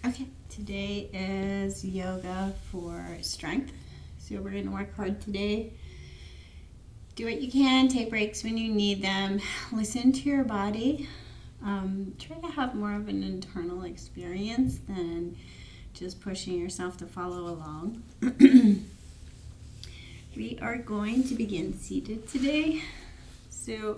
Okay, today is yoga for strength. So we're going to work hard today. Do what you can, take breaks when you need them. Listen to your body. Try to have more of an internal experience than just pushing yourself to follow along. We are going to begin seated today. So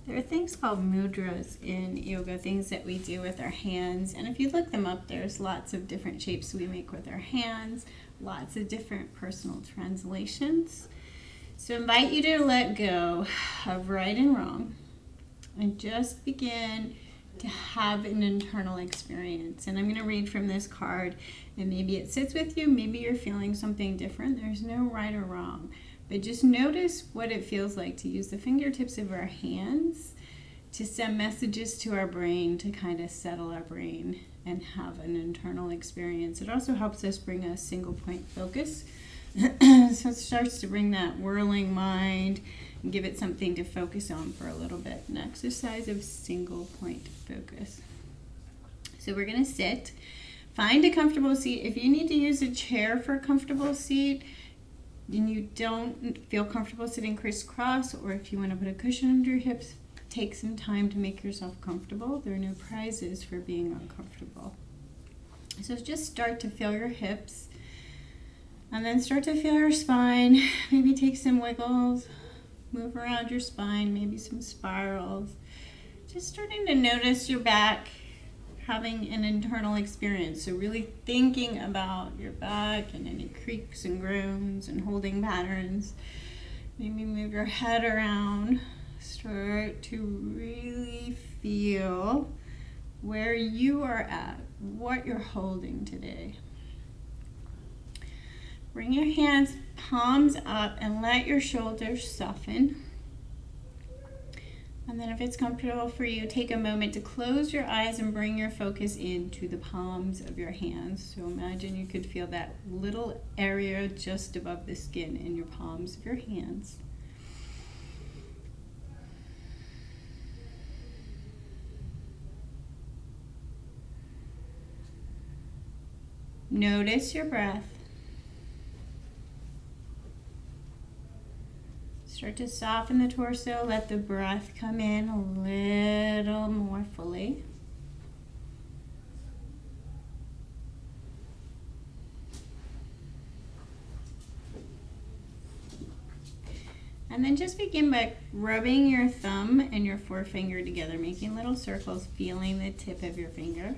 there are things called mudras in yoga, things that we do with our hands. And if you look them up, there's lots of different shapes we make with our hands, lots of different personal translations. So I invite you to let go of right and wrong and just begin to have an internal experience. And I'm going to read from this card, and maybe it sits with you, maybe you're feeling something different. There's no right or wrong. But just notice what it feels like to use the fingertips of our hands to send messages to our brain to kind of settle our brain and have an internal experience. It also helps us bring a single point focus. So it starts to bring that whirling mind and give it something to focus on for a little bit. An exercise of single point focus. So we're going to sit. Find a comfortable seat. If you need to use a chair for a comfortable seat, and you don't feel comfortable sitting crisscross, or if you want to put a cushion under your hips, take some time to make yourself comfortable. There are no prizes for being uncomfortable. So just start to feel your hips, and then start to feel your spine. Maybe take some wiggles, move around your spine, maybe some spirals. Just starting to notice your back, having an internal experience. So really thinking about your back and any creaks and groans and holding patterns. Maybe move your head around. Start to really feel where you are at, what you're holding today. Bring your hands, palms up, and let your shoulders soften. And then if it's comfortable for you, take a moment to close your eyes and bring your focus into the palms of your hands. So imagine you could feel that little area just above the skin in your palms of your hands. Notice your breath. Start to soften the torso, let the breath come in a little more fully. And then just begin by rubbing your thumb and your forefinger together, making little circles, feeling the tip of your finger.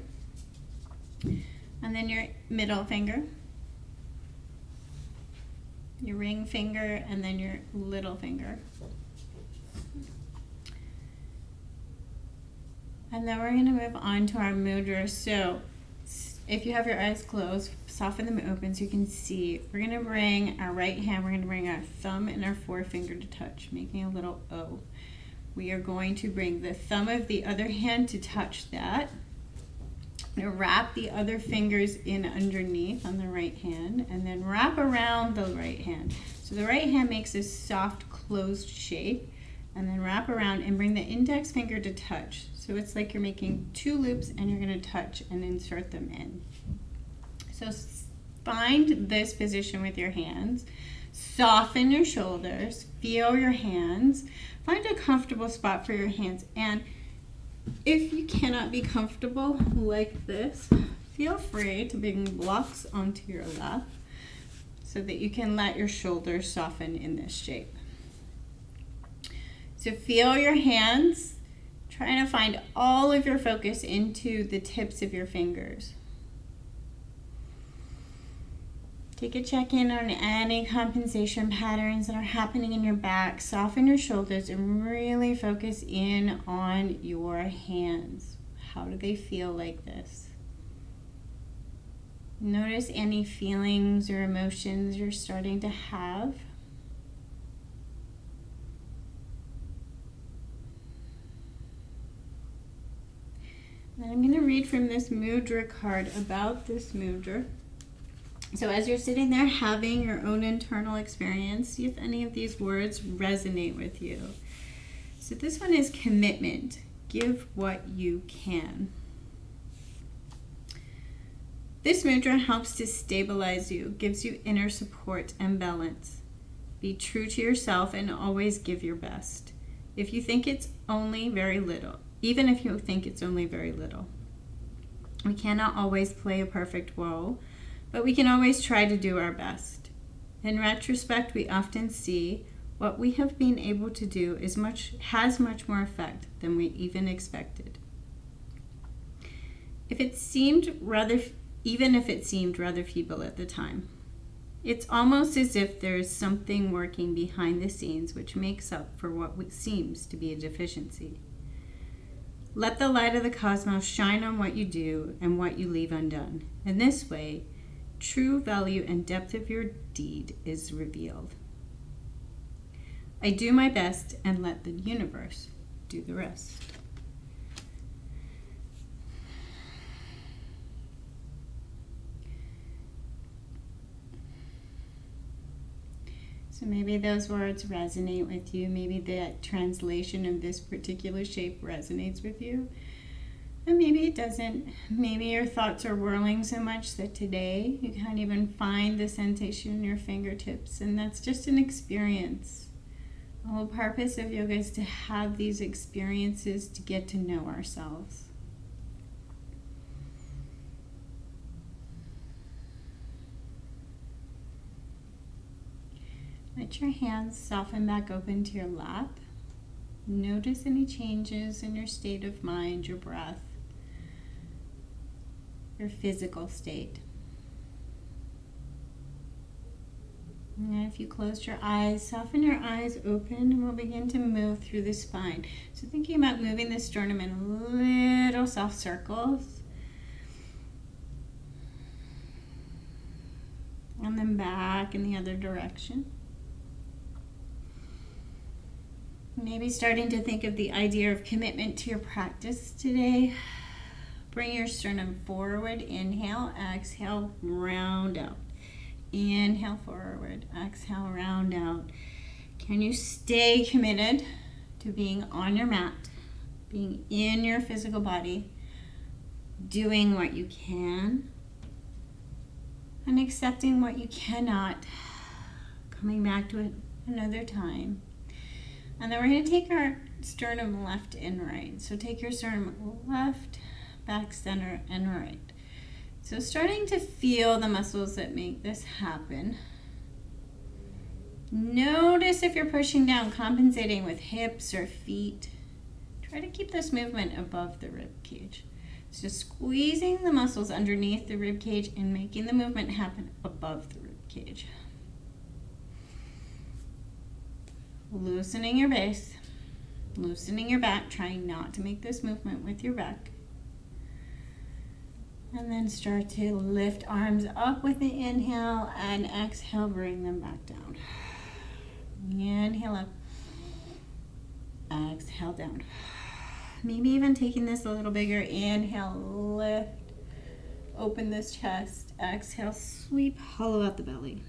And then your middle finger, your ring finger, and then your little finger. And then we're going to move on to our mudras. So if you have your eyes closed, soften them open so you can see. We're going to bring our right hand, we're going to bring our thumb and our forefinger to touch, making a little O. We are going to bring the thumb of the other hand to touch that. Now wrap the other fingers in underneath on the right hand, and then wrap around the right hand. So the right hand makes this soft closed shape, and then wrap around and bring the index finger to touch. So it's like you're making two loops and you're going to touch and insert them in. So find this position with your hands. Soften your shoulders. Feel your hands. Find a comfortable spot for your hands. And if you cannot be comfortable like this, feel free to bring blocks onto your lap so that you can let your shoulders soften in this shape. So feel your hands, trying to find all of your focus into the tips of your fingers. Take a check-in on any compensation patterns that are happening in your back. Soften your shoulders and really focus in on your hands. How do they feel like this? Notice any feelings or emotions you're starting to have. And I'm going to read from this mudra card about this mudra. So as you're sitting there having your own internal experience, see if any of these words resonate with you. So this one is commitment. Give what you can. This mudra helps to stabilize you, gives you inner support and balance. Be true to yourself and always give your best. If you think it's only very little, even if you think it's only very little. We cannot always play a perfect role, but we can always try to do our best. In retrospect, we often see what we have been able to do has much more effect than we even expected. Even if it seemed rather feeble at the time. It's almost as if there is something working behind the scenes which makes up for what seems to be a deficiency. Let the light of the cosmos shine on what you do and what you leave undone. In this way, true value and depth of your deed is revealed. I do my best and let the universe do the rest. So maybe those words resonate with you. Maybe that translation of this particular shape resonates with you. And maybe it doesn't. Maybe your thoughts are whirling so much that today you can't even find the sensation in your fingertips. And that's just an experience. The whole purpose of yoga is to have these experiences to get to know ourselves. Let your hands soften back open to your lap. Notice any changes in your state of mind, your breath, your physical state. And if you closed your eyes, soften your eyes open and we'll begin to move through the spine. So thinking about moving the sternum in little soft circles. And then back in the other direction. Maybe starting to think of the idea of commitment to your practice today. Bring your sternum forward. Inhale, exhale, round out. Inhale forward, exhale, round out. Can you stay committed to being on your mat, being in your physical body, doing what you can, and accepting what you cannot, coming back to it another time. And then we're going to take our sternum left and right. So take your sternum left, back, center, and right. So starting to feel the muscles that make this happen. Notice if you're pushing down, compensating with hips or feet. Try to keep this movement above the rib cage. So squeezing the muscles underneath the rib cage and making the movement happen above the rib cage. Loosening your base, loosening your back, trying not to make this movement with your back. And then start to lift arms up with the inhale and exhale, bring them back down. Inhale up, exhale down. Maybe even taking this a little bigger. Inhale, lift, open this chest. Exhale, sweep, hollow out the belly.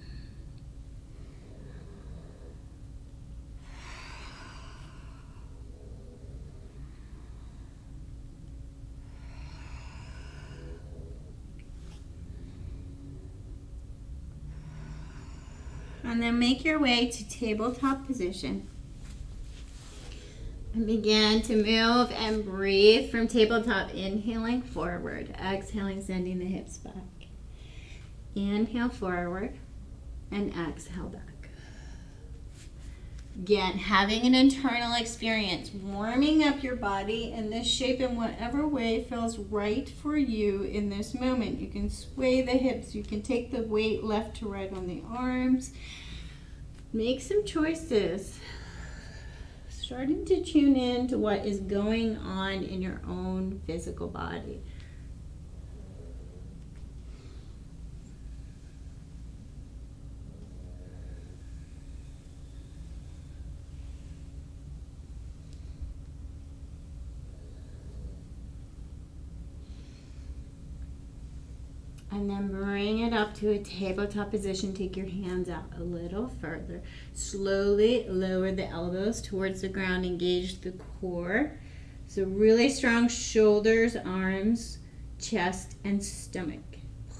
And then make your way to tabletop position. And begin to move and breathe from tabletop. Inhaling forward, exhaling, sending the hips back. Inhale forward and exhale back. Again, having an internal experience, warming up your body in this shape in whatever way feels right for you in this moment. You can sway the hips, you can take the weight left to right on the arms. Make some choices. Starting to tune in to what is going on in your own physical body. And then bring it up to a tabletop position. Take your hands out a little further. Slowly lower the elbows towards the ground. Engage the core. So really strong shoulders, arms, chest, and stomach.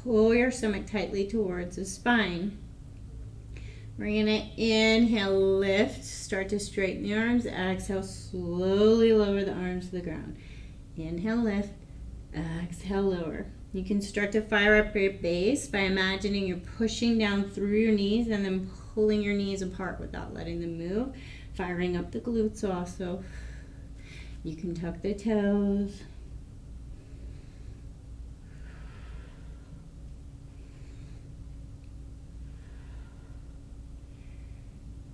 pull your stomach tightly towards the spine. We're going to inhale, lift, start to straighten the arms. Exhale, slowly lower the arms to the ground. Inhale, lift, exhale, lower. You can start to fire up your base by imagining you're pushing down through your knees and then pulling your knees apart without letting them move. Firing up the glutes also. You can tuck the toes.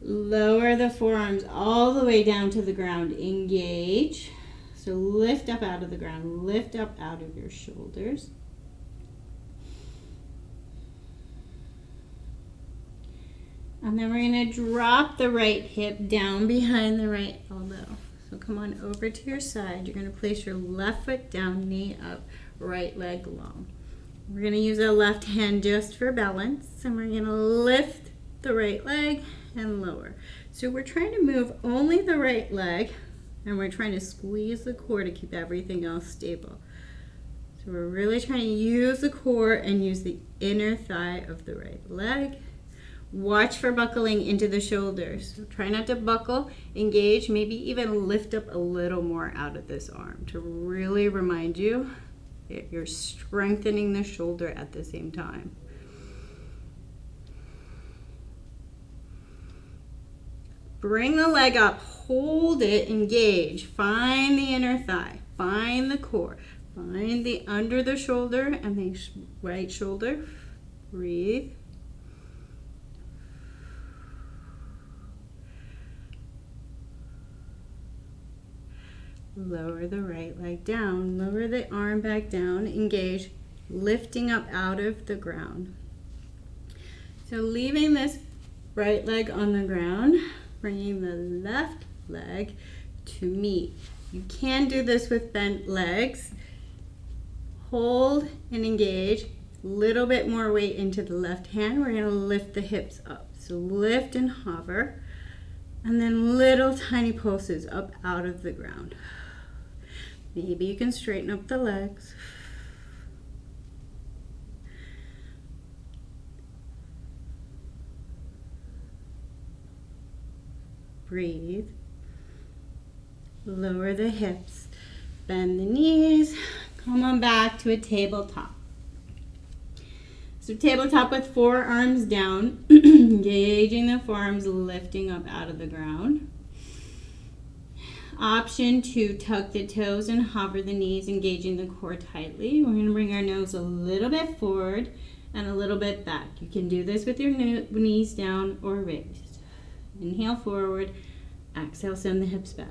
Lower the forearms all the way down to the ground. Engage. So lift up out of the ground. Lift up out of your shoulders. And then we're going to drop the right hip down behind the right elbow. So come on over to your side. You're going to place your left foot down, knee up, right leg long. We're going to use our left hand just for balance. And we're going to lift the right leg and lower. So we're trying to move only the right leg, and we're trying to squeeze the core to keep everything else stable. So we're really trying to use the core and use the inner thigh of the right leg. Watch for buckling into the shoulders. So try not to buckle, engage, maybe even lift up a little more out of this arm to really remind you that you're strengthening the shoulder at the same time. Bring the leg up, hold it, engage. Find the inner thigh, find the core, find the under the shoulder and the right shoulder. Breathe. Lower the right leg down, lower the arm back down, engage, lifting up out of the ground. So leaving this right leg on the ground, bringing the left leg to meet. You can do this with bent legs. Hold and engage. Little bit more weight into the left hand. We're going to lift the hips up. So lift and hover. And then little tiny pulses up out of the ground. Maybe you can straighten up the legs. Breathe. Lower the hips. Bend the knees. Come on back to a tabletop. So tabletop with forearms down. Engaging the forearms, lifting up out of the ground. Option to tuck the toes and hover the knees, engaging the core tightly. We're going to bring our nose a little bit forward and a little bit back. You can do this with your knees down or raised. Inhale forward, exhale, send the hips back.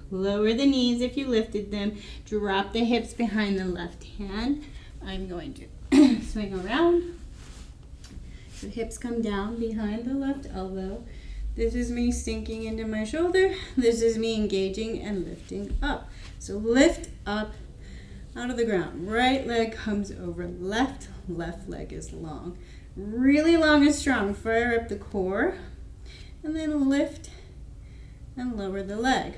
Lower the knees if you lifted them. Drop the hips behind the left hand. I'm going to swing around. The hips come down behind the left elbow. This is me sinking into my shoulder. This is me engaging and lifting up. So lift up out of the ground. Right leg comes over left. Left leg is long. Really long and strong. Fire up the core. And then lift and lower the leg.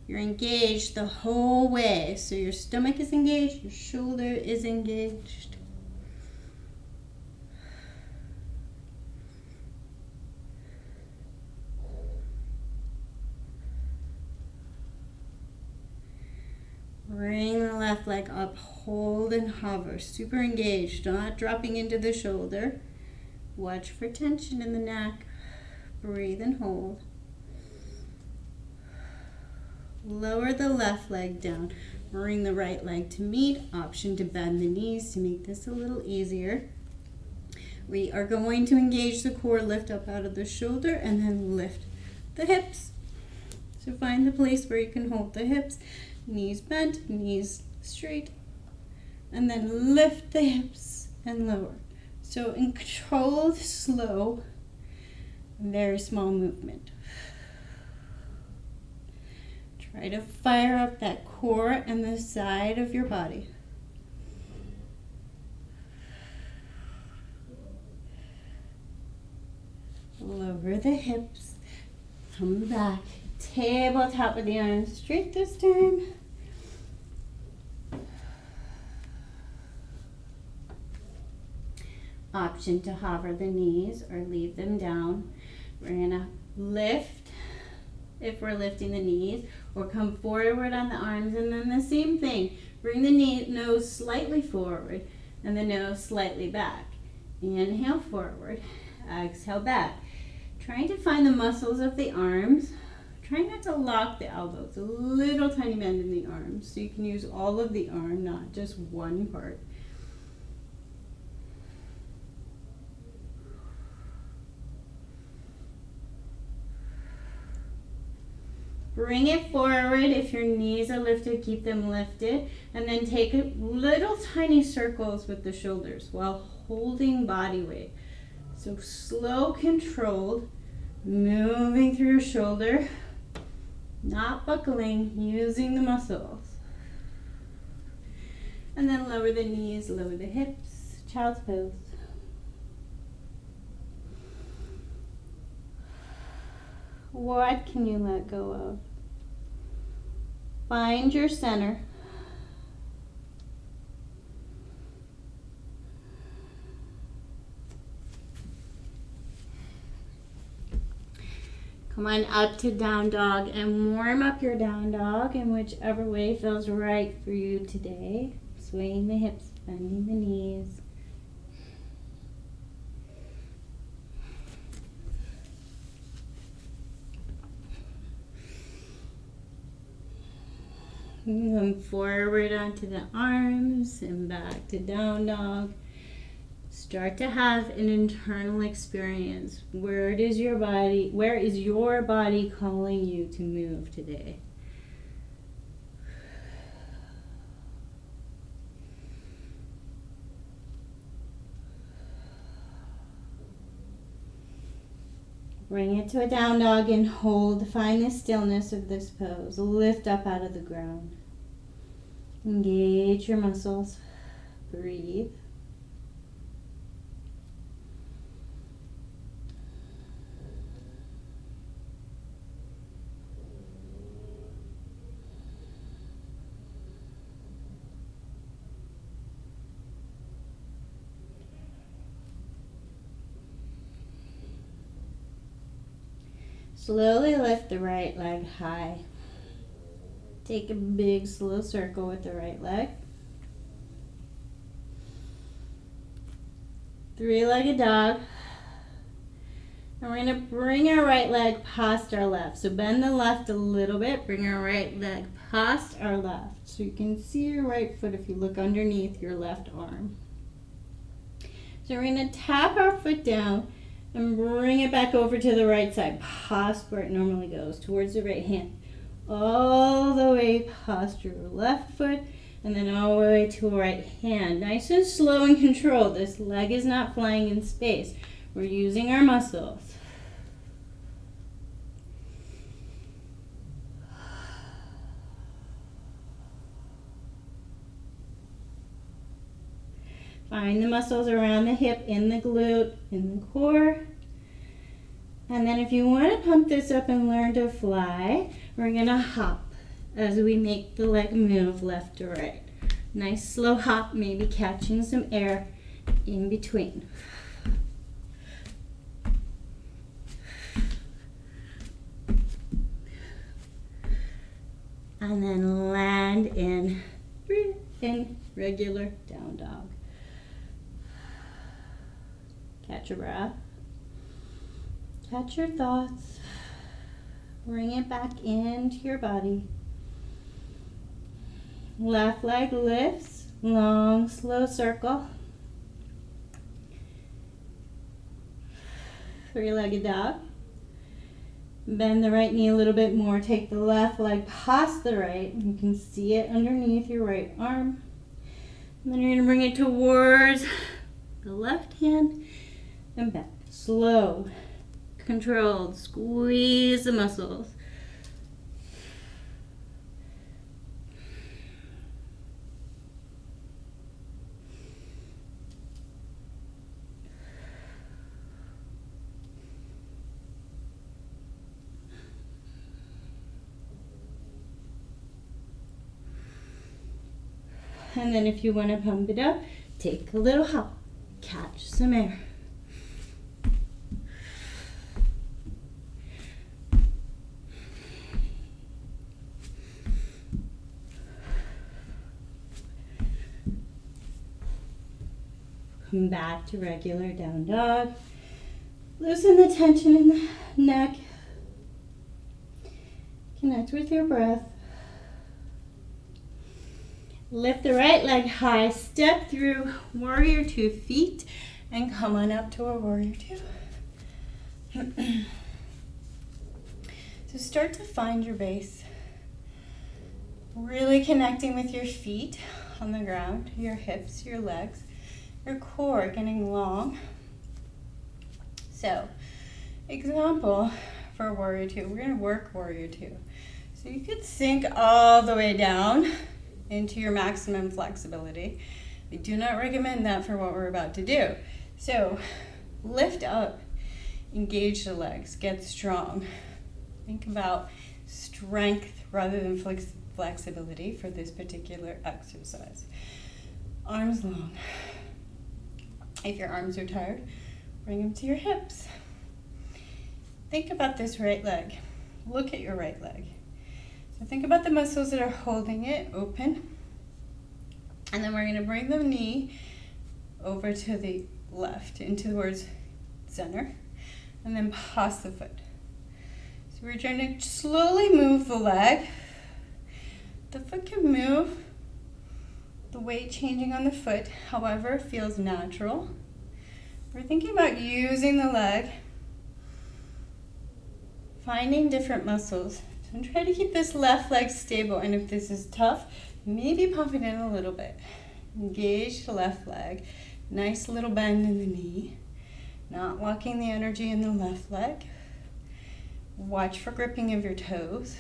You're engaged the whole way. So your stomach is engaged, your shoulder is engaged. Bring the left leg up, hold and hover, super engaged, not dropping into the shoulder. Watch for tension in the neck. Breathe and hold. Lower the left leg down. Bring the right leg to meet. Option to bend the knees to make this a little easier. We are going to engage the core, lift up out of the shoulder, and then lift the hips. So find the place where you can hold the hips. Knees bent, knees straight. And then lift the hips and lower. So in controlled, slow, very small movement. Try to fire up that core and the side of your body. lower the hips, come back, tabletop with the arms straight this time. Option to hover the knees or leave them down. We're gonna lift if we're lifting the knees, or come forward on the arms, and then the same thing. Bring the nose slightly forward and the nose slightly back. Inhale forward, exhale back. Trying to find the muscles of the arms. Try not to lock the elbows. A little tiny bend in the arms, so you can use all of the arm, not just one part. Bring it forward. If your knees are lifted, keep them lifted. And then take little tiny circles with the shoulders while holding body weight. So slow, controlled, moving through your shoulder, not buckling, using the muscles. And then lower the knees, lower the hips, child's pose. What can you let go of? Find your center. Come on up to down dog and warm up your down dog in whichever way feels right for you today. Swaying the hips, bending the knees. Come forward onto the arms and back to down dog. Start to have an internal experience. Where is your body calling you to move today? Bring it to a down dog and hold. Find the stillness of this pose. Lift up out of the ground. Engage your muscles. Breathe. Slowly lift the right leg high. Take a big slow circle with the right leg. Three-legged dog. And we're going to bring our right leg past our left. So bend the left a little bit. Bring our right leg past our left. So you can see your right foot if you look underneath your left arm. So we're going to tap our foot down and bring it back over to the right side, past where it normally goes, towards the right hand. All the way past your left foot, and then all the way to the right hand. Nice and slow and controlled. This leg is not flying in space. We're using our muscles. Find the muscles around the hip, in the glute, in the core. And then if you want to pump this up and learn to fly, we're going to hop as we make the leg move left to right. Nice slow hop, maybe catching some air in between. And then land in, breathe in, regular down dog. Catch your breath. Catch your thoughts. Bring it back into your body. Left leg lifts, long, slow circle. Three-legged dog. Bend the right knee a little bit more. Take the left leg past the right. You can see it underneath your right arm. And then you're going to bring it towards the left hand and back. Slow, controlled. Squeeze the muscles. And then if you want to pump it up, take a little hop. Catch some air. Come back to regular down dog. Loosen the tension in the neck. Connect with your breath. Lift the right leg high, step through warrior 2 feet, and come on up to a warrior 2. So start to find your base. Really connecting with your feet on the ground, your hips, your legs, your core getting long. So, example for warrior 2, we're going to work warrior 2. So you could sink all the way down into your maximum flexibility. I do not recommend that for what we're about to do. So lift up, engage the legs, get strong. Think about strength rather than flexibility for this particular exercise. Arms long. If your arms are tired, bring them to your hips. Think about this right leg. Look at your right leg. So think about the muscles that are holding it open. And then we're going to bring the knee over to the left, into towards center, and then pass the foot. So we're trying to slowly move the leg. The foot can move, the weight changing on the foot, however, feels natural. We're thinking about using the leg, finding different muscles. So try to keep this left leg stable, and if this is tough, maybe pump it in a little bit. Engage the left leg. Nice little bend in the knee. Not locking the energy in the left leg. Watch for gripping of your toes.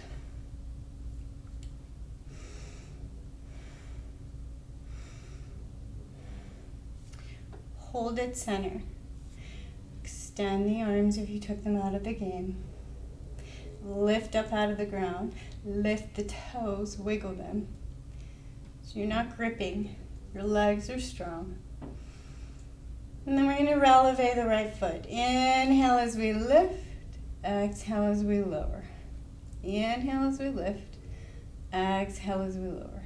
Hold at center. Extend the arms if you took them out of the game. Lift up out of the ground. Lift the toes, wiggle them. So you're not gripping. Your legs are strong. And then we're going to releve the right foot. Inhale as we lift. Exhale as we lower. Inhale as we lift. Exhale as we lower.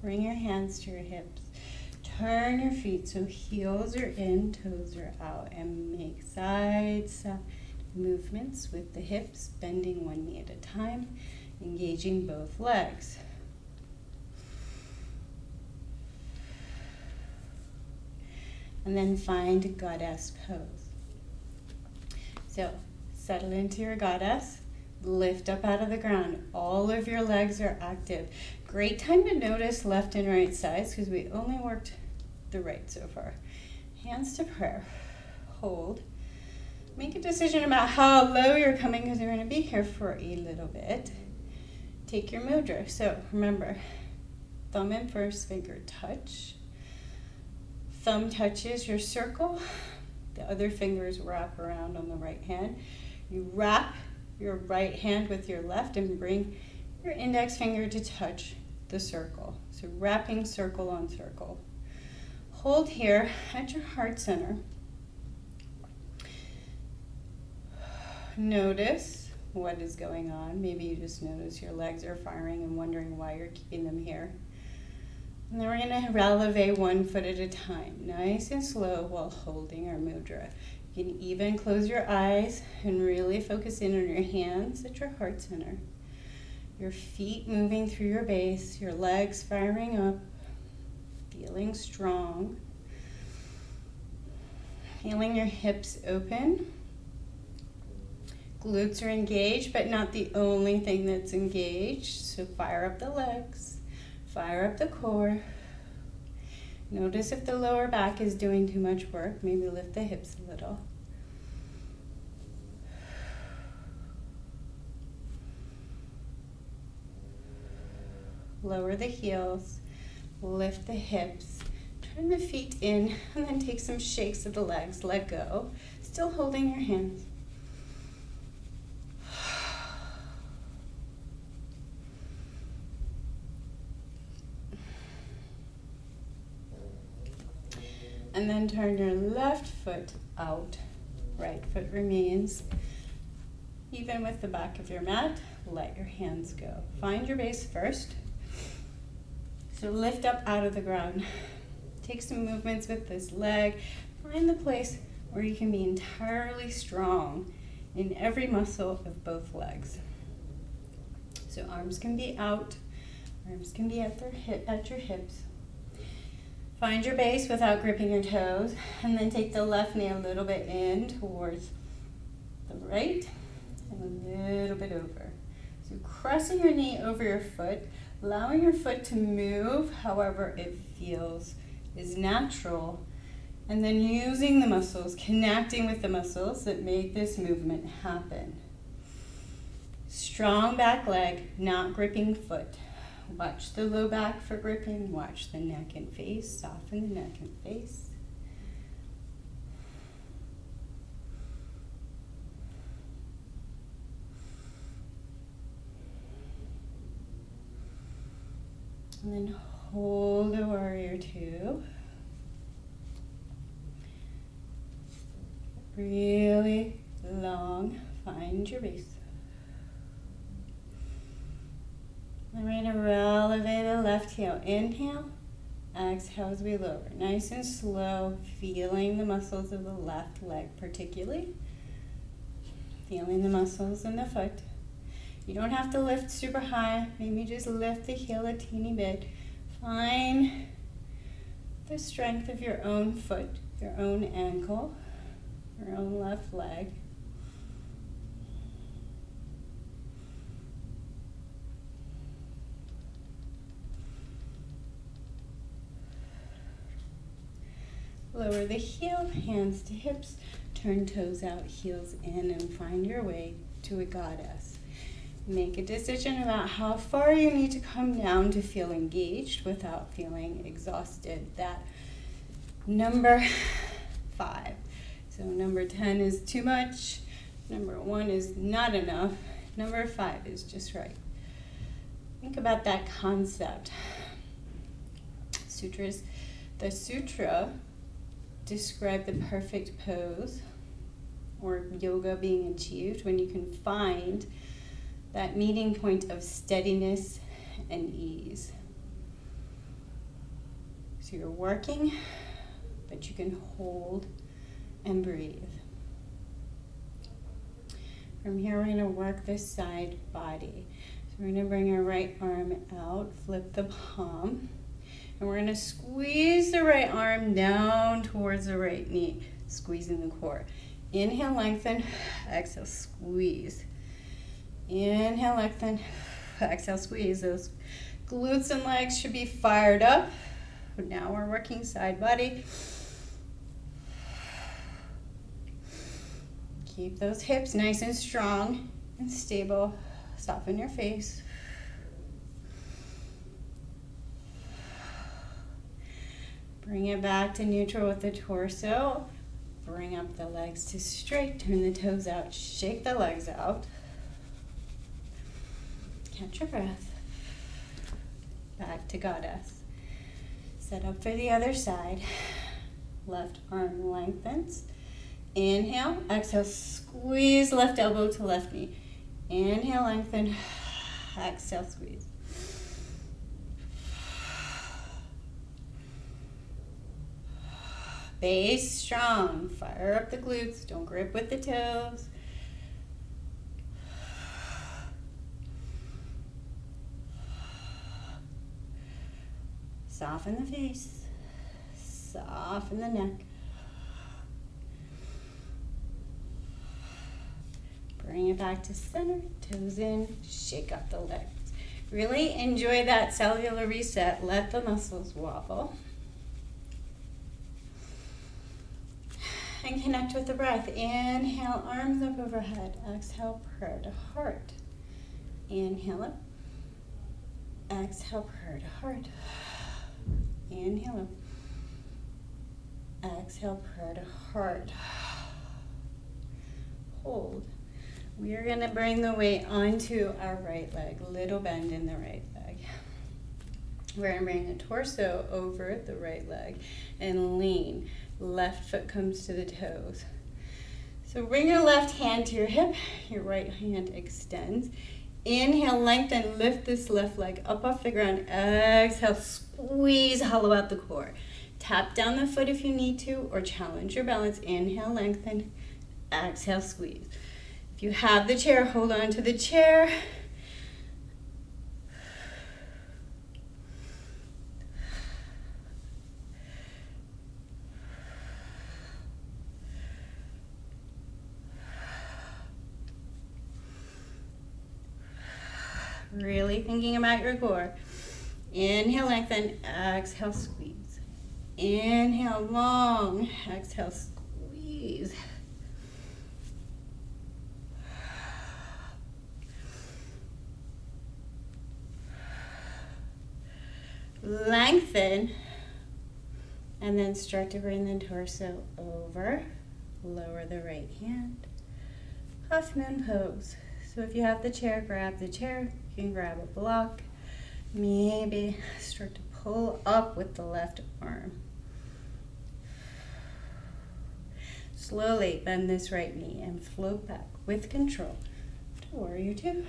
Bring your hands to your hips. Turn your feet so heels are in, toes are out, and make side movements with the hips, bending one knee at a time, engaging both legs. And then find goddess pose. So settle into your goddess. Lift up out of the ground. All of your legs are active. Great time to notice left and right sides because we only worked the right so far. Hands to prayer. Hold. Make a decision about how low you're coming because you're going to be here for a little bit. Take your mudra. So remember, thumb and first finger touch. Thumb touches your circle. The other fingers wrap around on the right hand. You wrap your right hand with your left and bring your index finger to touch the circle. So wrapping circle on circle. Hold here at your heart center. Notice what is going on. Maybe you just notice your legs are firing and wondering why you're keeping them here. And then we're going to releve one foot at a time, nice and slow while holding our mudra. You can even close your eyes and really focus in on your hands at your heart center. Your feet moving through your base, your legs firing up, feeling strong. Feeling your hips open. Glutes are engaged, but not the only thing that's engaged. So fire up the legs, fire up the core. Notice if the lower back is doing too much work. Maybe lift the hips a little. Lower the heels, lift the hips, Turn the feet in and then take some shakes of the legs. Let go. Still holding your hands. And then turn your left foot out. Right foot remains. Even with the back of your mat, let your hands go. Find your base first. So lift up out of the ground. Take some movements with this leg. Find the place where you can be entirely strong in every muscle of both legs. So arms can be out, arms can be at your hips. Find your base without gripping your toes, and then take the left knee a little bit in towards the right and a little bit over. So crossing your knee over your foot, allowing your foot to move however it feels is natural, and then using the muscles, connecting with the muscles that make this movement happen. Strong back leg, not gripping foot. Watch the low back for gripping, watch the neck and face, soften the neck and face. And then hold a warrior two. Really long, find your base. And we're going to elevate the left heel. Inhale, exhale as we lower. Nice and slow, feeling the muscles of the left leg particularly. Feeling the muscles in the foot. You don't have to lift super high. Maybe just lift the heel a teeny bit. Find the strength of your own foot, your own ankle, your own left leg. Lower the heel, hands to hips, turn toes out, heels in, and find your way to a goddess. Make a decision about how far you need to come down to feel engaged without feeling exhausted. That number 5. So number 10 is too much, number 1 is not enough, number 5 is just right. Think about that concept. The sutra describe the perfect pose or yoga being achieved when you can find that meeting point of steadiness and ease. So you're working, but you can hold and breathe. From here, we're going to work this side body. So we're going to bring our right arm out, flip the palm, and we're going to squeeze the right arm down towards the right knee, squeezing the core. Inhale, lengthen, exhale, squeeze. Inhale, lengthen, exhale, squeeze. Those glutes and legs should be fired up. Now we're working side body. Keep those hips nice and strong and stable. Soften your face. Bring it back to neutral with the torso. Bring up the legs to straight. Turn the toes out. Shake the legs out. Catch your breath. Back to goddess. Set up for the other side. Left arm lengthens. Inhale, exhale, squeeze left elbow to left knee. Inhale, lengthen, exhale, squeeze. Base strong, fire up the glutes, don't grip with the toes. Soften the face, soften the neck. Bring it back to center, toes in, shake up the legs. Really enjoy that cellular reset. Let the muscles wobble. And connect with the breath. Inhale, arms up overhead. Exhale, prayer to heart. Inhale up. Exhale, prayer to heart. Inhale up. Exhale, prayer to heart. Hold. We are going to bring the weight onto our right leg, little bend in the right leg. We're going to bring the torso over the right leg and lean. Left foot comes to the toes. So bring your left hand to your hip, your right hand extends. Inhale, lengthen, lift this left leg up off the ground. Exhale, squeeze, hollow out the core. Tap down the foot if you need to, or challenge your balance. Inhale, lengthen, exhale, squeeze. If you have the chair, hold on to the chair. Really thinking about your core. Inhale, lengthen, exhale, squeeze. Inhale, long, exhale, squeeze. Lengthen, and then start to bring the torso over. Lower the right hand. Half moon pose. So if you have the chair, grab the chair. You can grab a block. Maybe start to pull up with the left arm. Slowly bend this right knee and float back with control to warrior two.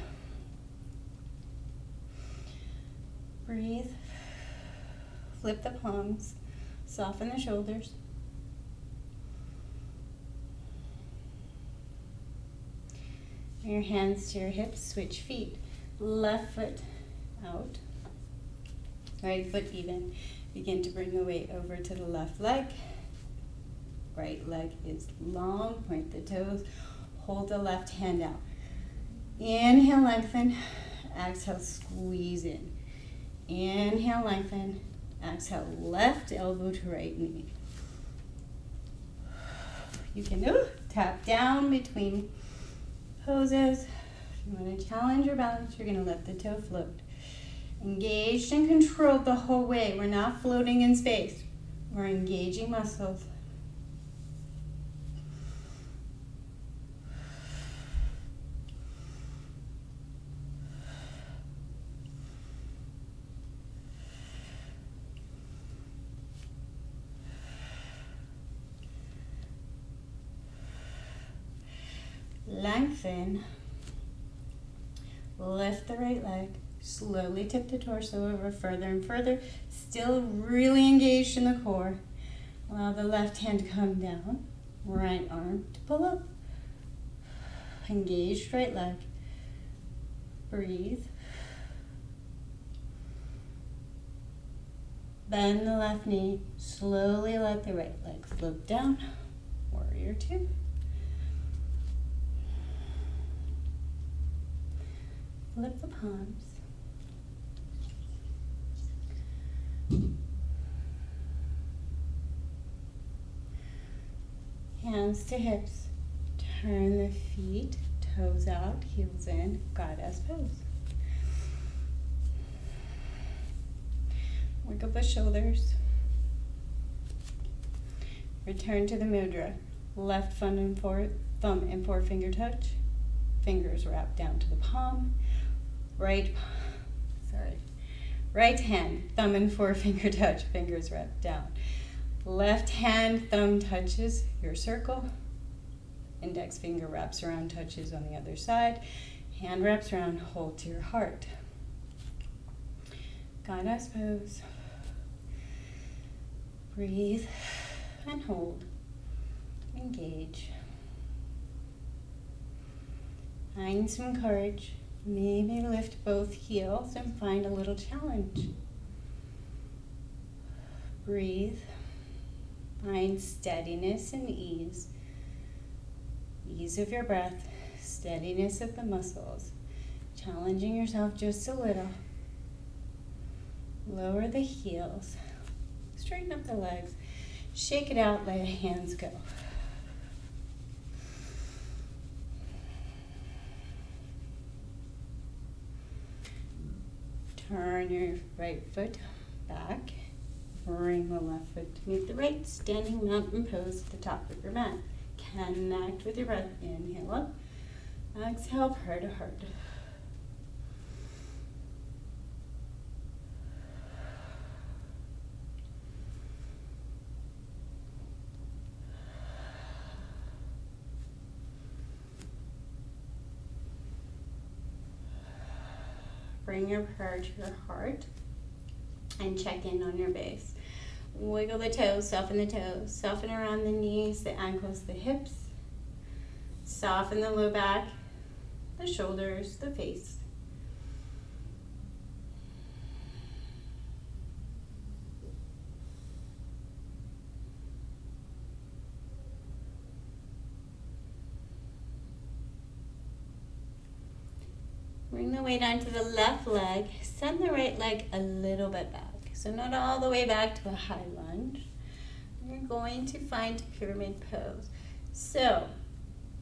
Breathe. Flip the palms. Soften the shoulders. Bring your hands to your hips. Switch feet. Left foot out. Right foot even. Begin to bring the weight over to the left leg. Right leg is long. Point the toes. Hold the left hand out. Inhale, lengthen. Exhale, squeeze in. Inhale, lengthen. Exhale, left elbow to right knee. You can tap down between poses. If you want to challenge your balance, you're going to let the toe float. Engaged and controlled the whole way. We're not floating in space. We're engaging muscles. Lengthen. Lift the right leg. Slowly tip the torso over further and further. Still really engaged in the core. Allow the left hand to come down. Right arm to pull up. Engaged right leg. Breathe. Bend the left knee. Slowly let the right leg float down. Warrior two. Flip the palms. Hands to hips. Turn the feet, toes out, heels in, goddess pose. Work up the shoulders. Return to the mudra. Left thumb and forefinger touch. Fingers wrap down to the palm. Right hand, thumb and forefinger touch, fingers wrap down. Left hand, thumb touches your circle. Index finger wraps around, touches on the other side. Hand wraps around, hold to your heart. Goddess pose. Breathe and hold. Engage. Find some courage. Maybe lift both heels and find a little challenge. Breathe. Find steadiness and ease. Ease of your breath, steadiness of the muscles. Challenging yourself just a little. Lower the heels. Straighten up the legs. Shake it out, let your hands go. Turn your right foot back. Bring the left foot to meet the right, standing mountain pose at the top of your mat. Connect with your breath. Inhale up. Exhale, heart to heart. Bring your prayer to your heart and check in on your base. Wiggle the toes, soften around the knees, the ankles, the hips. Soften the low back, the shoulders, the face. Bring the weight onto the left leg. Send the right leg a little bit back. So not all the way back to a high lunge. You're going to find pyramid pose. So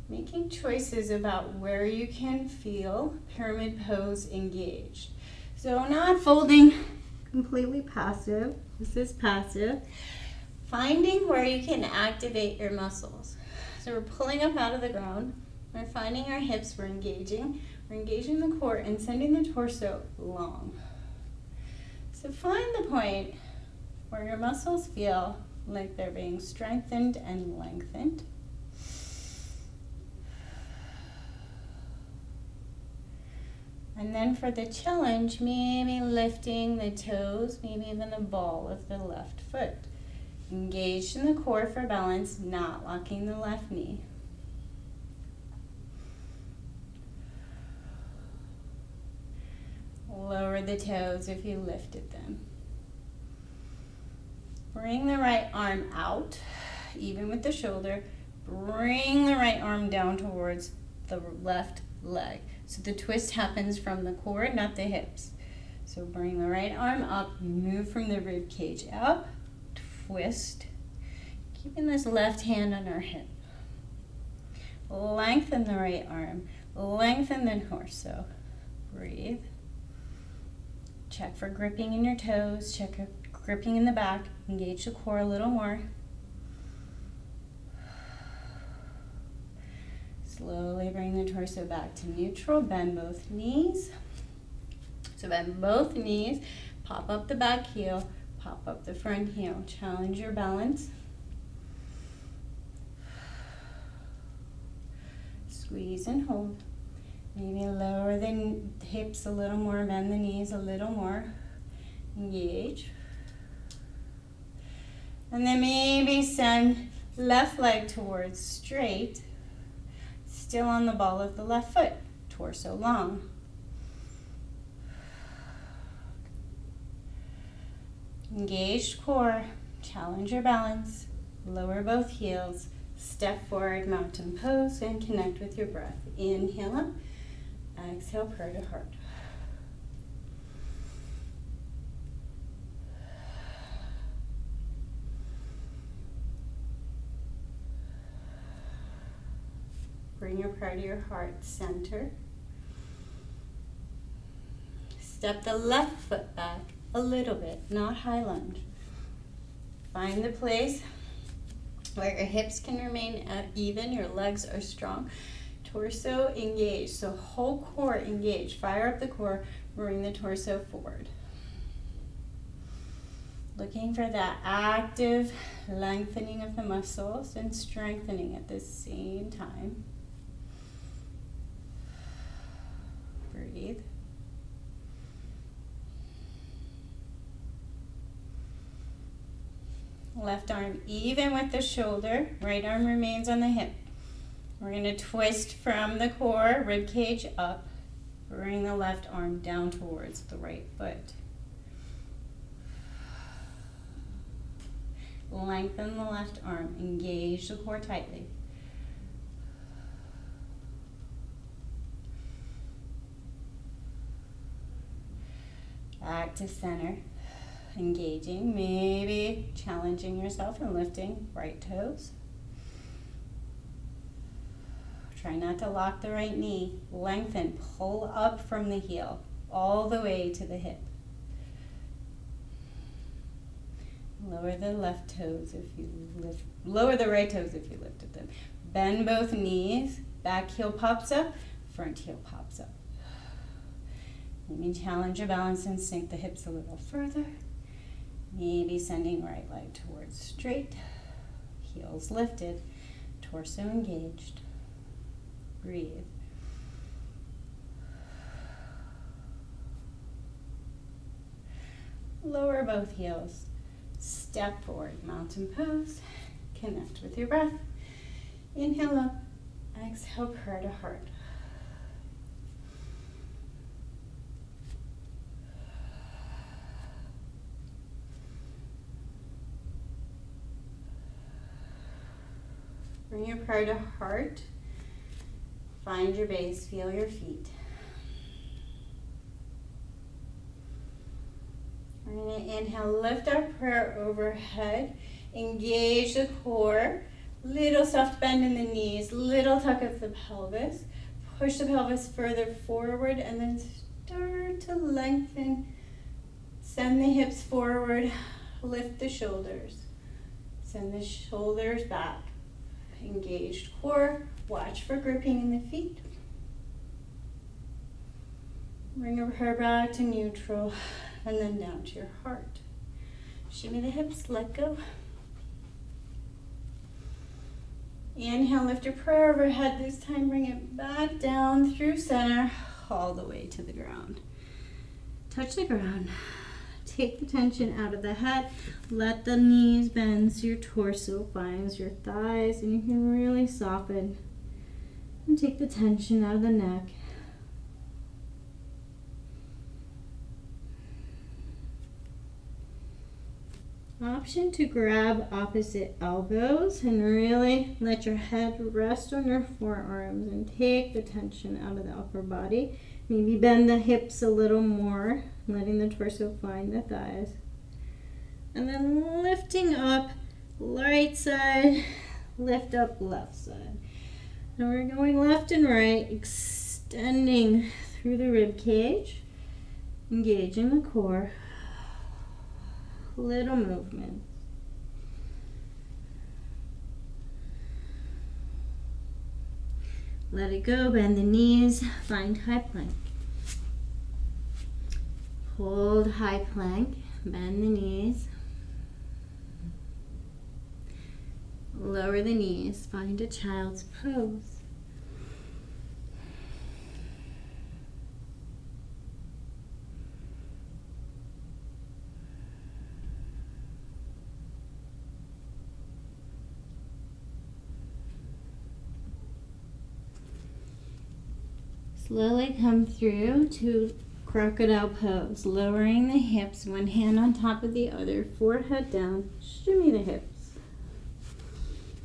making choices about where you can feel pyramid pose engaged. So not folding completely passive. This is passive. Finding where you can activate your muscles. So we're pulling up out of the ground. We're finding our hips. We're engaging. We're engaging the core and sending the torso long. So find the point where your muscles feel like they're being strengthened and lengthened. And then for the challenge, maybe lifting the toes, maybe even the ball of the left foot. Engaged in the core for balance, not locking the left knee. Lower the toes if you lifted them. Bring the right arm out, even with the shoulder. Bring the right arm down towards the left leg. So the twist happens from the core, not the hips. So bring the right arm up, move from the rib cage up, twist. Keeping this left hand on our hip. Lengthen the right arm, lengthen the torso. Breathe. Check for gripping in your toes, check for gripping in the back, engage the core a little more. Slowly bring the torso back to neutral, bend both knees. So bend both knees, pop up the back heel, pop up the front heel. Challenge your balance. Squeeze and hold. Maybe lower the hips a little more, bend the knees a little more. Engage. And then maybe send left leg towards straight, still on the ball of the left foot, torso long. Engaged core, challenge your balance, lower both heels, step forward, mountain pose, and connect with your breath. Inhale up. Exhale, prayer to heart. Bring your prayer to your heart center. Step the left foot back a little bit, not high lunge. Find the place where your hips can remain even, your legs are strong. Torso engaged, so whole core engaged. Fire up the core, bring the torso forward. Looking for that active lengthening of the muscles and strengthening at the same time. Breathe. Left arm even with the shoulder, right arm remains on the hip. We're going to twist from the core, rib cage up, bring the left arm down towards the right foot. Lengthen the left arm, engage the core tightly. Back to center, engaging, maybe challenging yourself and lifting right toes. Try not to lock the right knee. Lengthen, pull up from the heel, all the way to the hip. Lower the left toes if you lift, lower the right toes if you lifted them. Bend both knees, back heel pops up, front heel pops up. Maybe challenge your balance and sink the hips a little further. Maybe sending right leg towards straight, heels lifted, torso engaged. Breathe. Lower both heels. Step forward, mountain pose. Connect with your breath. Inhale up, exhale, prayer to heart. Bring your prayer to heart. Find your base, feel your feet. We're going to inhale, lift our prayer overhead. Engage the core. Little soft bend in the knees, little tuck of the pelvis. Push the pelvis further forward and then start to lengthen. Send the hips forward, lift the shoulders. Send the shoulders back. Engaged core, watch for gripping in the feet. Bring your prayer back to neutral and then down to your heart. Shimmy the hips, let go. Inhale, lift your prayer overhead. This time bring it back down through center, all the way to the ground. Touch the ground. Take the tension out of the head. Let the knees bend so your torso finds your thighs and you can really soften. And take the tension out of the neck. Option to grab opposite elbows and really let your head rest on your forearms and take the tension out of the upper body. Maybe bend the hips a little more, letting the torso find the thighs. And then lifting up right side, lift up left side. Now we're going left and right, extending through the rib cage, engaging the core. Little movement. Let it go, bend the knees, find high plank. Hold high plank, bend the knees. Lower the knees, find a child's pose. Slowly come through to crocodile pose, lowering the hips, one hand on top of the other, forehead down, shimmy the hips.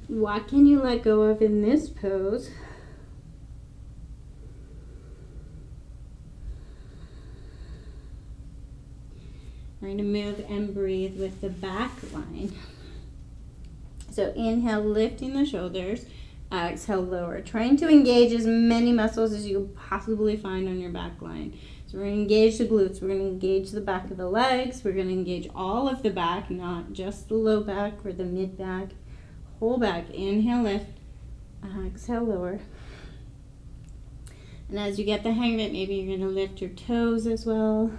What can you let go of in this pose? We're going to move and breathe with the back line. So inhale, lifting the shoulders. Exhale, lower. Trying to engage as many muscles as you possibly find on your back line. So we're going to engage the glutes. We're going to engage the back of the legs. We're going to engage all of the back, not just the low back or the mid back. Whole back. Inhale, lift. Exhale, lower. And as you get the hang of it, maybe you're going to lift your toes as well.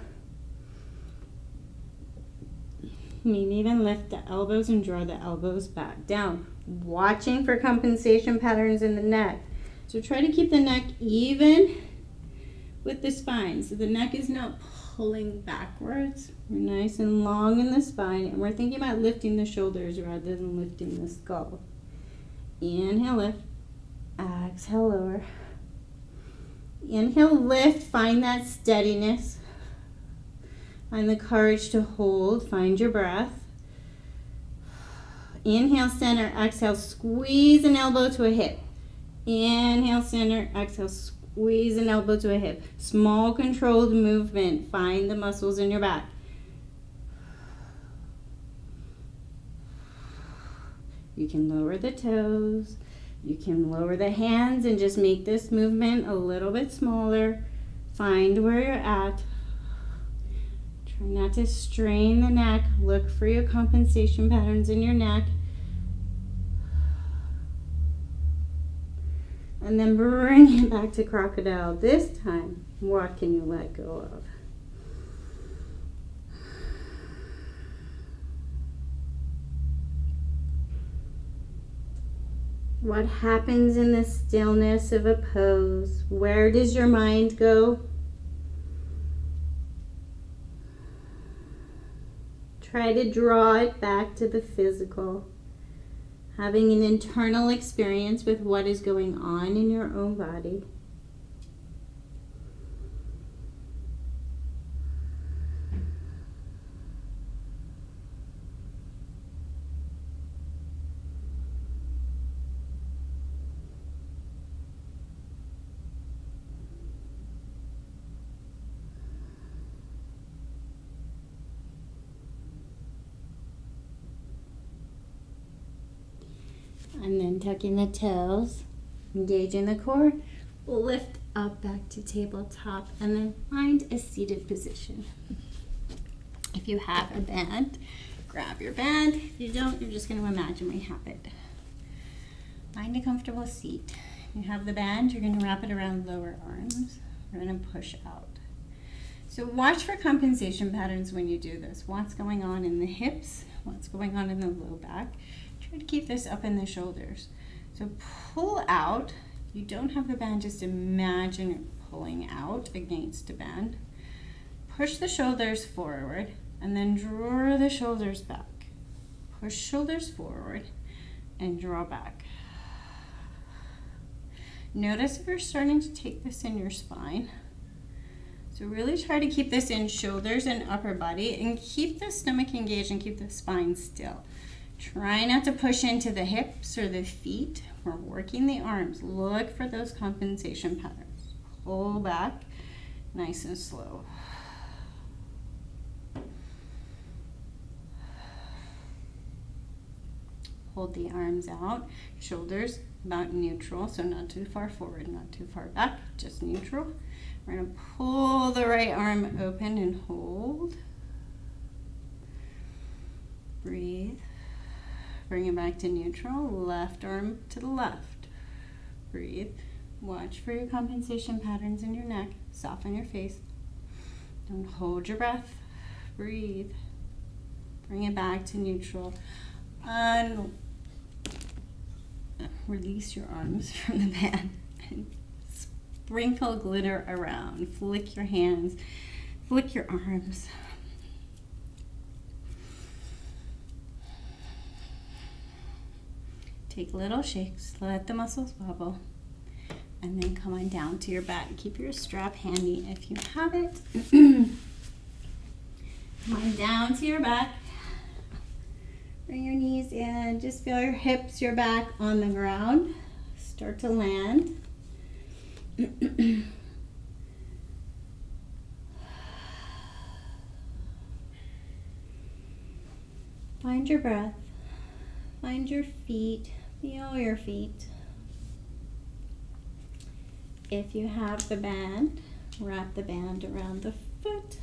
Maybe even lift the elbows and draw the elbows back down. Watching for compensation patterns in the neck. So try to keep the neck even with the spine. So the neck is not pulling backwards. We're nice and long in the spine. And we're thinking about lifting the shoulders rather than lifting the skull. Inhale, lift. Exhale, lower. Inhale, lift. Find that steadiness. Find the courage to hold. Find your breath. Inhale, center, exhale, squeeze an elbow to a hip. Inhale, center, exhale, squeeze an elbow to a hip. Small controlled movement. Find the muscles in your back. You can lower the toes. You can lower the hands and just make this movement a little bit smaller. Find where you're at. Try not to strain the neck. Look for your compensation patterns in your neck. And then bring it back to crocodile. This time, what can you let go of? What happens in the stillness of a pose? Where does your mind go? Try to draw it back to the physical. Having an internal experience with what is going on in your own body. And then tucking the toes, engaging the core, lift up back to tabletop, and then find a seated position. If you have a band, grab your band. If you don't, you're just going to imagine we have it. Find a comfortable seat. You have the band, you're going to wrap it around lower arms. We're going to push out. So watch for compensation patterns when you do this. What's going on in the hips? What's going on in the low back? Try to keep this up in the shoulders. So pull out. If you don't have the band, just imagine it pulling out against a band. Push the shoulders forward and then draw the shoulders back. Push shoulders forward and draw back. Notice if you're starting to take this in your spine. So really try to keep this in shoulders and upper body and keep the stomach engaged and keep the spine still. Try not to push into the hips or the feet. We're working the arms. Look for those compensation patterns. Pull back, nice and slow. Hold the arms out, shoulders about neutral, so not too far forward, not too far back, just neutral. We're going to pull the right arm open and hold. Breathe. Bring it back to neutral, left arm to the left. Breathe. Watch for your compensation patterns in your neck. Soften your face. Don't hold your breath. Breathe. Bring it back to neutral. Release your arms from the band. And sprinkle glitter around. Flick your hands. Flick your arms. Take little shakes, let the muscles wobble, and then come on down to your back. Keep your strap handy if you have it. Come on down to your back. Bring your knees in. Just feel your hips, your back on the ground. Start to land. Find your breath. Find your feet. Feel your feet. If you have the band, wrap the band around the foot,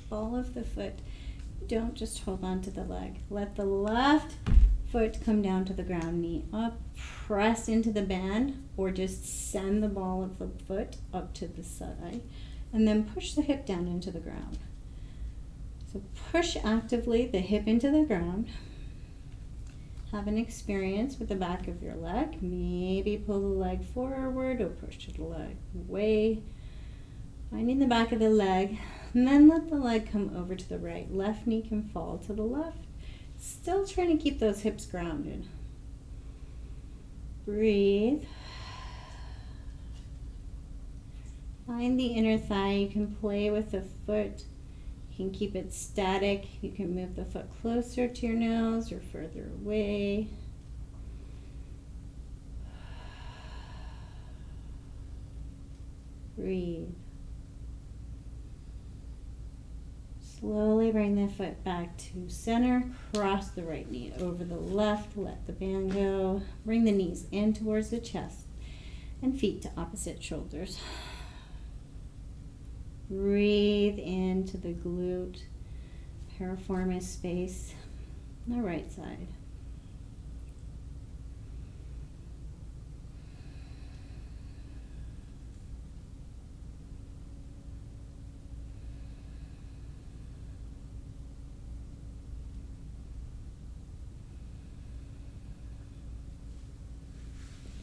ball of the foot. Don't just hold on to the leg. Let the left foot come down to the ground, knee up, press into the band, or just send the ball of the foot up to the side, and then push the hip down into the ground. So push actively the hip into the ground. Have an experience with the back of your leg. Maybe pull the leg forward or push the leg away. Finding the back of the leg, and then let the leg come over to the right. Left knee can fall to the left. Still trying to keep those hips grounded. Breathe. Find the inner thigh. You can play with the foot. You can keep it static. You can move the foot closer to your nose or further away. Breathe. Slowly bring the foot back to center. Cross the right knee over the left. Let the band go. Bring the knees in towards the chest and feet to opposite shoulders. Breathe into the glute. piriformis space on the right side.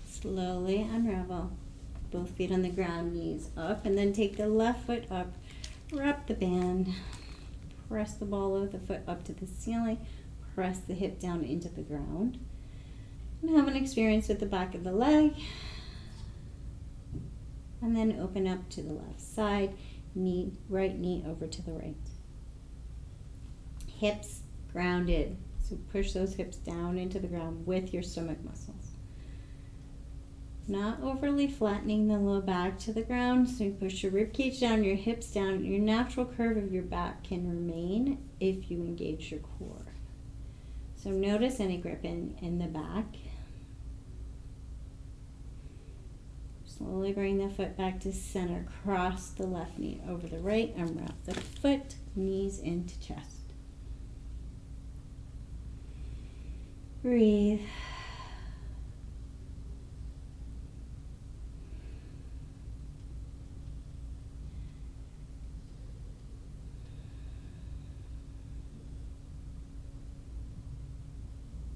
Slowly unravel. Both feet on the ground, knees up, and then take the left foot up, wrap the band, press the ball of the foot up to the ceiling, press the hip down into the ground, and have an experience with the back of the leg, and then open up to the left side, right knee over to the right. Hips grounded, so push those hips down into the ground with your stomach muscles. Not overly flattening the low back to the ground, so you push your rib cage down, your hips down. Your natural curve of your back can remain if you engage your core. So notice any grip in the back. Slowly bring the foot back to center. Cross the left knee over the right. Unwrap the foot, knees into chest. Breathe.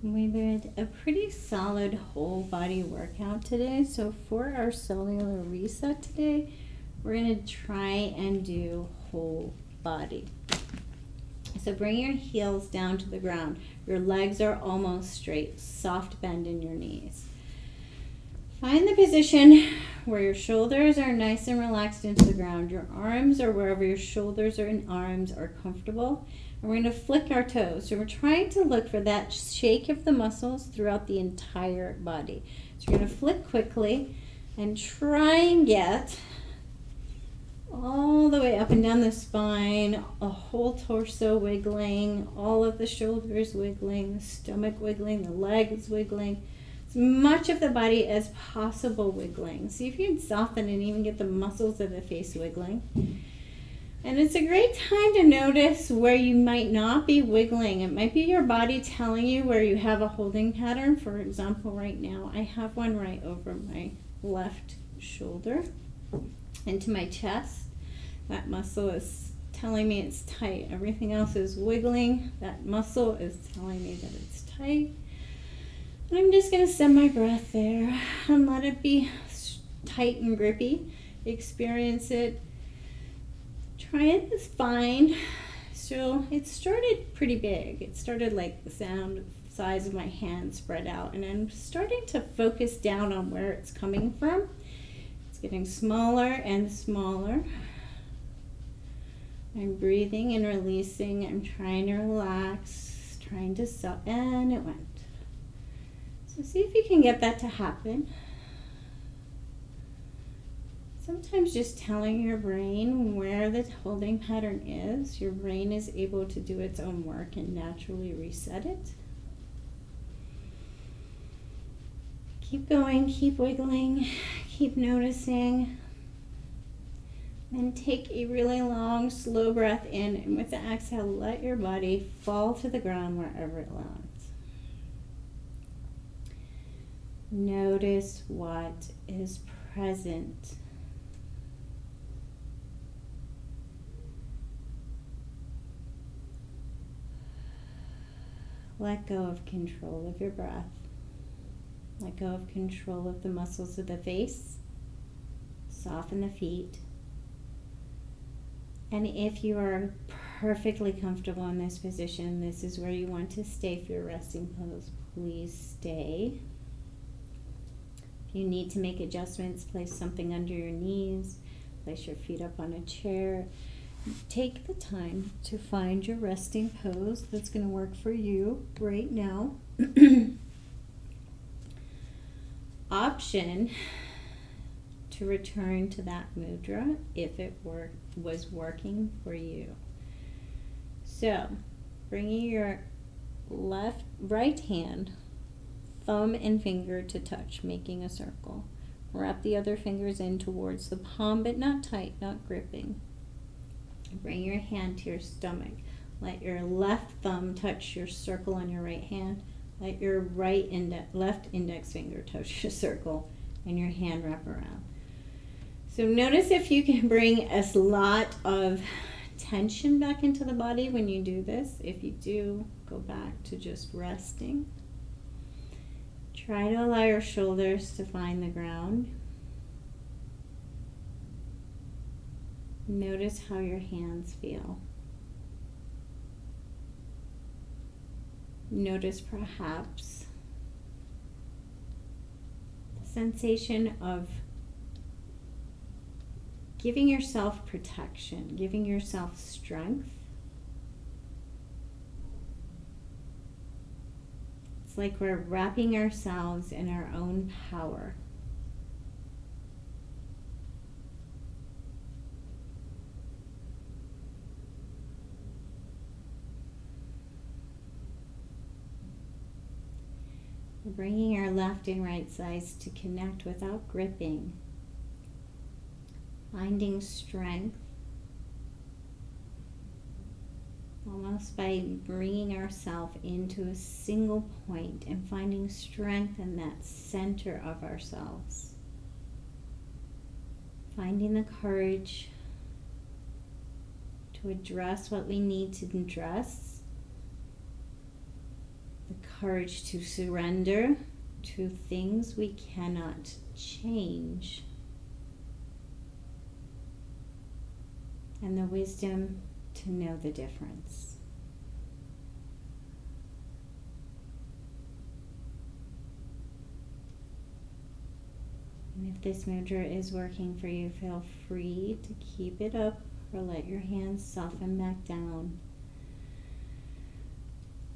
We did a pretty solid whole body workout today. So for our cellular reset today, we're going to try and do whole body. So bring your heels down to the ground. Your legs are almost straight. Soft bend in your knees. Find the position where your shoulders are nice and relaxed into the ground. Your arms are wherever your shoulders and arms are comfortable. And we're going to flick our toes. So we're trying to look for that shake of the muscles throughout the entire body. So you're going to flick quickly and try and get all the way up and down the spine, a whole torso wiggling, all of the shoulders wiggling, the stomach wiggling, the legs wiggling. As much of the body as possible wiggling. See if you can soften and even get the muscles of the face wiggling. And it's a great time to notice where you might not be wiggling. It might be your body telling you where you have a holding pattern. For example, right now, I have one right over my left shoulder into my chest. That muscle is telling me it's tight. Everything else is wiggling. That muscle is telling me that it's tight. And I'm just going to send my breath there and let it be tight and grippy. Experience it. Try it is fine. So it started pretty big. It started like the size of my hand spread out. And I'm starting to focus down on where it's coming from. It's getting smaller and smaller. I'm breathing and releasing. I'm trying to relax, trying to stop, and it went. So see if you can get that to happen. Sometimes just telling your brain where the holding pattern is, your brain is able to do its own work and naturally reset it. Keep going, keep wiggling, keep noticing. Then take a really long, slow breath in, and with the exhale, let your body fall to the ground wherever it lands. Notice what is present. Let go of control of your breath. Let go of control of the muscles of the face. Soften the feet. And if you are perfectly comfortable in this position, this is where you want to stay for your resting pose. Please stay. If you need to make adjustments, place something under your knees, place your feet up on a chair. Take the time to find your resting pose that's going to work for you right now. Option to return to that mudra if it was working for you. So, bringing your right hand, thumb and finger to touch, making a circle. Wrap the other fingers in towards the palm, but not tight, not gripping. Bring your hand to your stomach. Let your left thumb touch your circle on your right hand. Let your left index finger touch your circle and your hand wrap around. So notice if you can bring a lot of tension back into the body when you do this. If you do, go back to just resting. Try to allow your shoulders to find the ground. Notice how your hands feel. Notice perhaps the sensation of giving yourself protection, giving yourself strength. It's like we're wrapping ourselves in our own power. We're bringing our left and right sides to connect without gripping. Finding strength, almost by bringing ourselves into a single point and finding strength in that center of ourselves. Finding the courage to address what we need to address, the courage to surrender to things we cannot change, and the wisdom to know the difference. And if this mudra is working for you, feel free to keep it up or let your hands soften back down.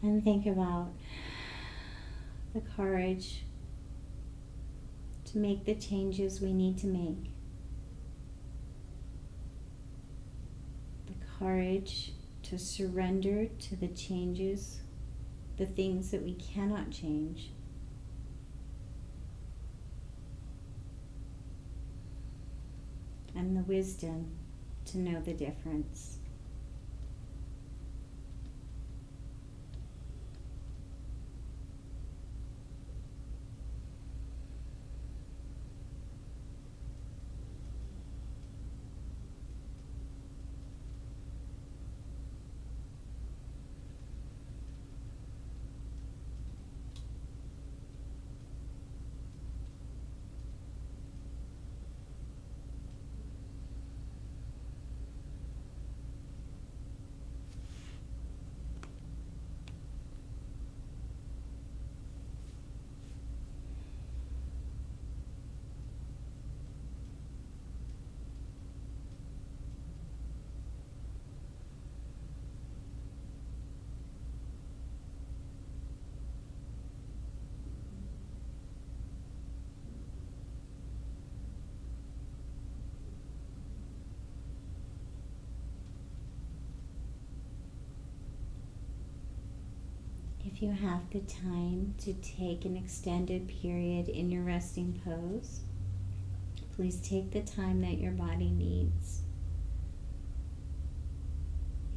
And think about the courage to make the changes we need to make. Courage to surrender to the changes, the things that we cannot change. And the wisdom to know the difference. If you have the time to take an extended period in your resting pose, please take the time that your body needs.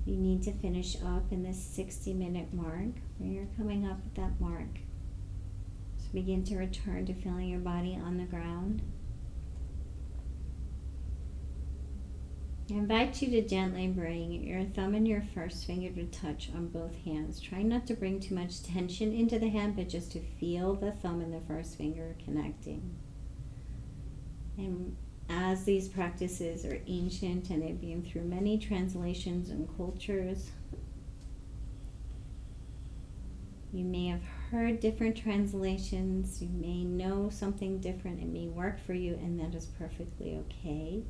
If you need to finish up in this 60-minute mark, when you're coming up at that mark, so begin to return to feeling your body on the ground. I invite you to gently bring your thumb and your first finger to touch on both hands. Try not to bring too much tension into the hand, but just to feel the thumb and the first finger connecting. And as these practices are ancient and they've been through many translations and cultures, you may have heard different translations, you may know something different, it may work for you, and that is perfectly okay.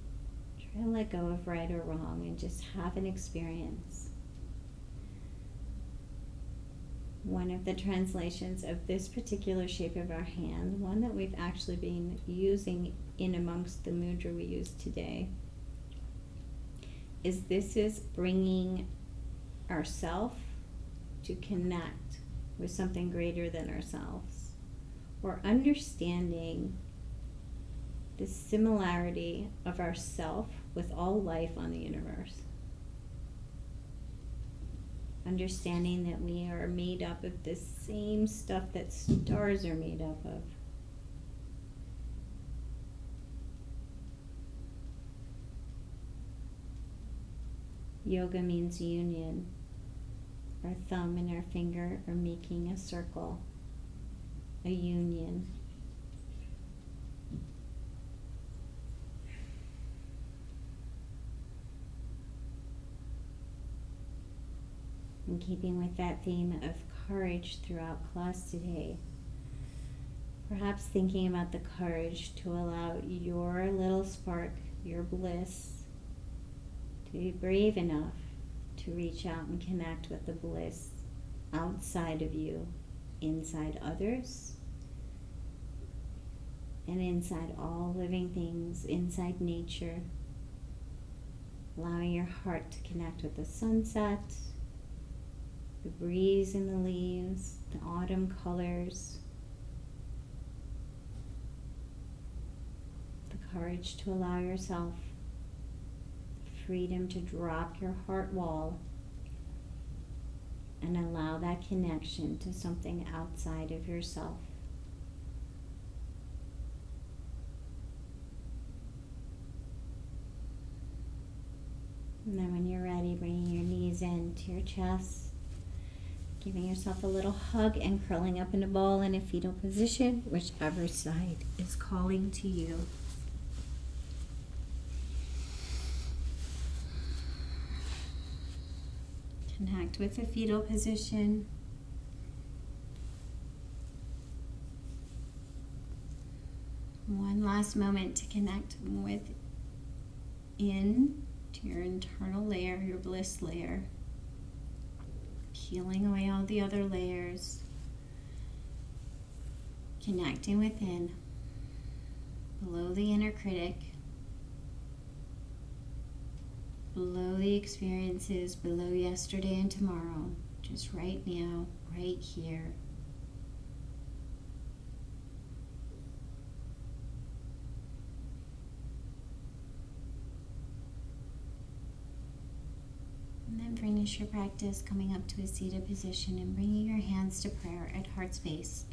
Try to let go of right or wrong and just have an experience. One of the translations of this particular shape of our hand, one that we've actually been using in amongst the mudra we use today, is this is bringing ourself to connect with something greater than ourselves, or understanding the similarity of ourself with all life on the universe. understanding that we are made up of the same stuff that stars are made up of. Yoga means union. Our thumb and our finger are making a circle, a union. In keeping with that theme of courage throughout class today, perhaps thinking about the courage to allow your little spark, your bliss, to be brave enough to reach out and connect with the bliss outside of you, inside others, and inside all living things, inside nature. Allowing your heart to connect with the sunset, the breeze in the leaves, the autumn colors, the courage to allow yourself freedom to drop your heart wall and allow that connection to something outside of yourself. And then when you're ready, bringing your knees in to your chest, giving yourself a little hug and curling up in a ball in a fetal position, whichever side is calling to you. Connect with the fetal position. One last moment to connect with to your internal layer, your bliss layer. Peeling away all the other layers. Connecting within. Below the inner critic. Below the experiences, below yesterday and tomorrow. Just right now, right here. And then finish your practice coming up to a seated position and bringing your hands to prayer at heart space.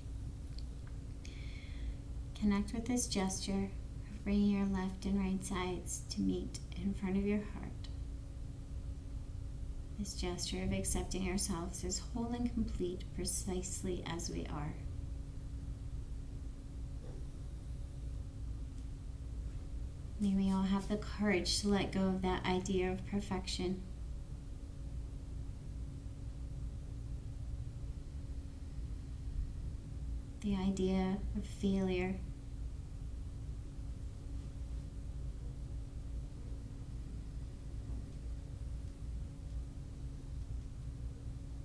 Connect with this gesture of bringing your left and right sides to meet in front of your heart. This gesture of accepting ourselves as whole and complete precisely as we are. May we all have the courage to let go of that idea of perfection. The idea of failure.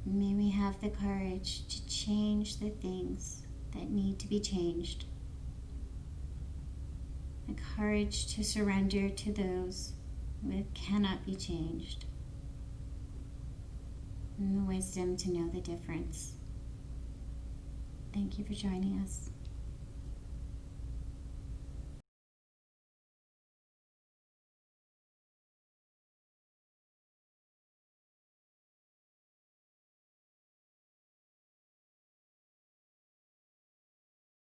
May we have the courage to change the things that need to be changed. The courage to surrender to those that cannot be changed. And the wisdom to know the difference. Thank you for joining us.